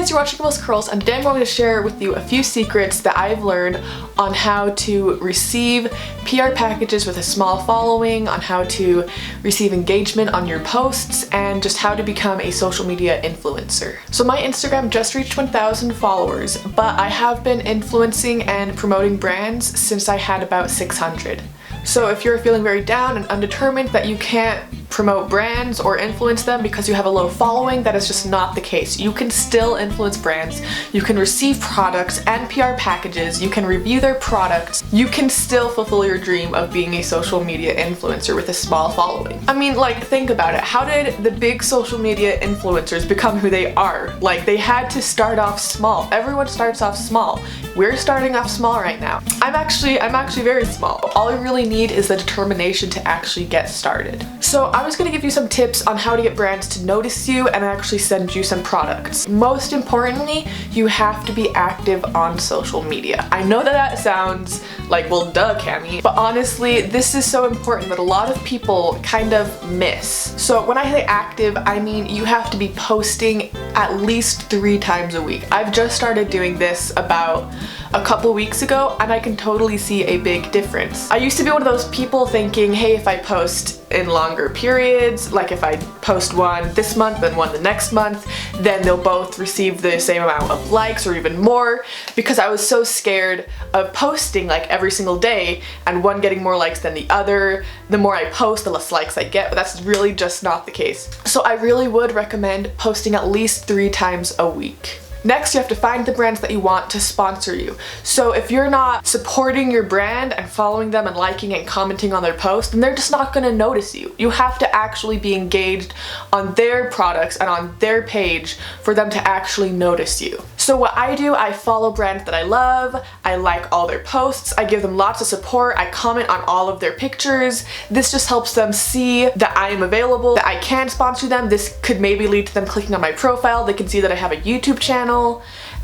guys, you're watching Most Curls, and today I'm going to share with you a few secrets that I've learned on how to receive PR packages with a small following, on how to receive engagement on your posts, and just how to become a social media influencer. So my Instagram just reached 1,000 followers, but I have been influencing and promoting brands since I had about 600. So if you're feeling very down and undetermined that you can't promote brands or influence them because you have a low following, that is just not the case. You can still influence brands, you can receive products and PR packages, you can review their products, you can still fulfill your dream of being a social media influencer with a small following. I mean, like, think about it. How did the big social media influencers become who they are? Like, they had to start off small. Everyone starts off small. We're starting off small right now. I'm actually very small. All I really need is the determination to actually get started. So I was gonna give you some tips on how to get brands to notice you and actually send you some products. Most importantly, you have to be active on social media. I know that sounds like, well, duh, Cami, but honestly, this is so important that a lot of people kind of miss. So when I say active, I mean you have to be posting at least 3 times a week. I've just started doing this about a couple weeks ago, and I can totally see a big difference. I used to be one of those people thinking, hey, if I post in longer periods, like if I post one this month and one the next month, then they'll both receive the same amount of likes or even more, because I was so scared of posting like every single day and one getting more likes than the other. The more I post, the less likes I get, but that's really just not the case. So I really would recommend posting at least 3 times a week. Next, you have to find the brands that you want to sponsor you. So if you're not supporting your brand and following them and liking and commenting on their posts, then they're just not gonna notice you. You have to actually be engaged on their products and on their page for them to actually notice you. So what I do, I follow brands that I love, I like all their posts, I give them lots of support, I comment on all of their pictures. This just helps them see that I am available, that I can sponsor them. This could maybe lead to them clicking on my profile. They can see that I have a YouTube channel.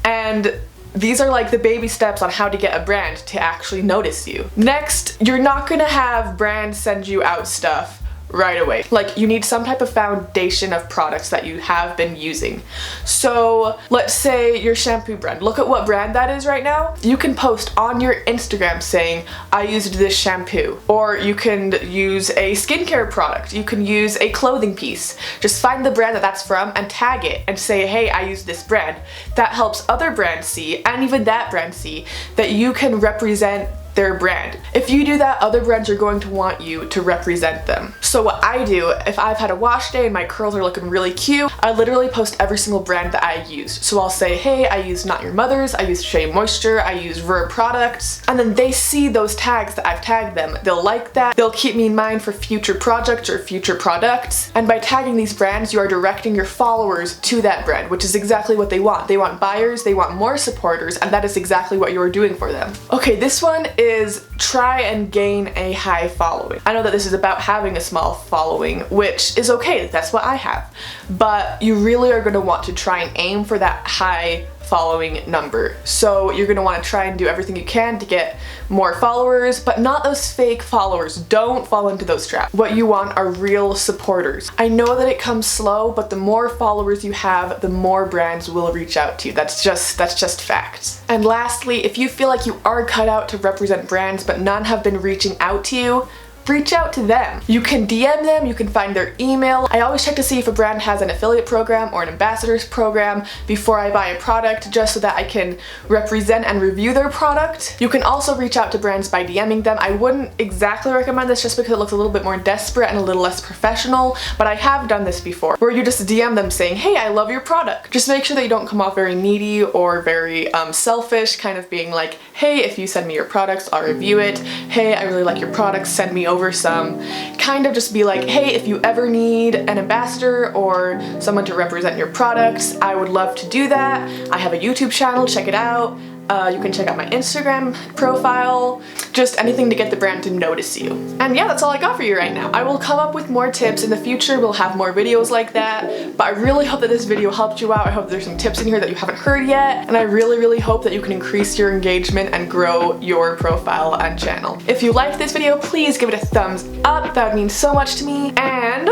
And these are like the baby steps on how to get a brand to actually notice you. Next, you're not gonna have brands send you out stuff right away. Like, you need some type of foundation of products that you have been using. So let's say your shampoo brand. Look at what brand that is right now. You can post on your Instagram saying, I used this shampoo. Or you can use a skincare product. You can use a clothing piece. Just find the brand that that's from and tag it and say, hey, I use this brand. That helps other brands see, and even that brand see, that you can represent their brand. If you do that, other brands are going to want you to represent them. So what I do, if I've had a wash day and my curls are looking really cute, I literally post every single brand that I use. So I'll say, hey, I use Not Your Mother's, I use Shea Moisture, I use Ver products, and then they see those tags that I've tagged them. They'll like that, they'll keep me in mind for future projects or future products, and by tagging these brands, you are directing your followers to that brand, which is exactly what they want. They want buyers, they want more supporters, and that is exactly what you're doing for them. Okay, this one is try and gain a high following. I know that this is about having a small following, which is okay, that's what I have. But you really are gonna want to try and aim for that high following number. So you're gonna wanna try and do everything you can to get more followers, but not those fake followers. Don't fall into those traps. What you want are real supporters. I know that it comes slow, but the more followers you have, the more brands will reach out to you. That's just facts. And lastly, if you feel like you are cut out to represent brands, but none have been reaching out to you, reach out to them. You can DM them, you can find their email. I always check to see if a brand has an affiliate program or an ambassadors program before I buy a product, just so that I can represent and review their product. You can also reach out to brands by DMing them. I wouldn't exactly recommend this just because it looks a little bit more desperate and a little less professional, but I have done this before, where you just DM them saying, hey, I love your product. Just make sure that you don't come off very needy or very selfish, kind of being like, hey, if you send me your products, I'll review it. Hey, I really like your products, send me over some. Kind of just be like, hey, if you ever need an ambassador or someone to represent your products, I would love to do that. I have a YouTube channel, check it out. You can check out my Instagram profile, just anything to get the brand to notice you. And yeah, that's all I got for you right now. I will come up with more tips in the future. We'll have more videos like that, but I really hope that this video helped you out. I hope there's some tips in here that you haven't heard yet, and I really hope that you can increase your engagement and grow your profile and channel. If you liked this video, please give it a thumbs up. That would mean so much to me, and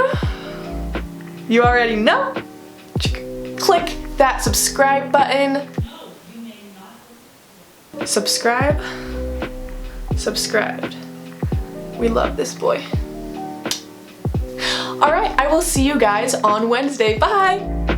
you already know, click that subscribe button. Subscribed. We love this boy. Alright, I will see you guys on Wednesday. Bye!